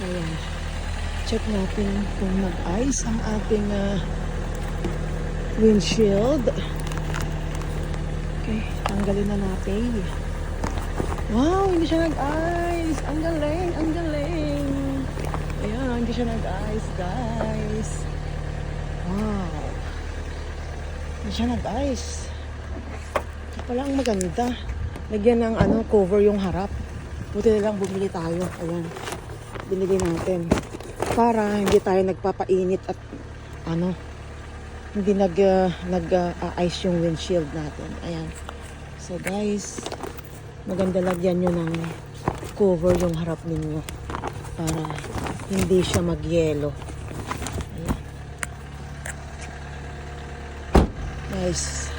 Ayan. Check natin kung nag-ice ang ating windshield. Okay, tanggalin na natin. Wow, hindi siya nag-ice. Ang galing, ang galing. Ayan, hindi siya nag-ice, guys. Wow. Hindi siya nag-ice. Ito pala ang maganda. Lagyan ng cover yung harap. Buti na lang bumili tayo. Ayan. Binili natin. Para hindi tayo nagpapainit at hindi nag-ice yung windshield natin. Ayan. So guys, maganda lagyan nyo ng cover yung harap ninyo para hindi siya magyelo. Ayan. Nice.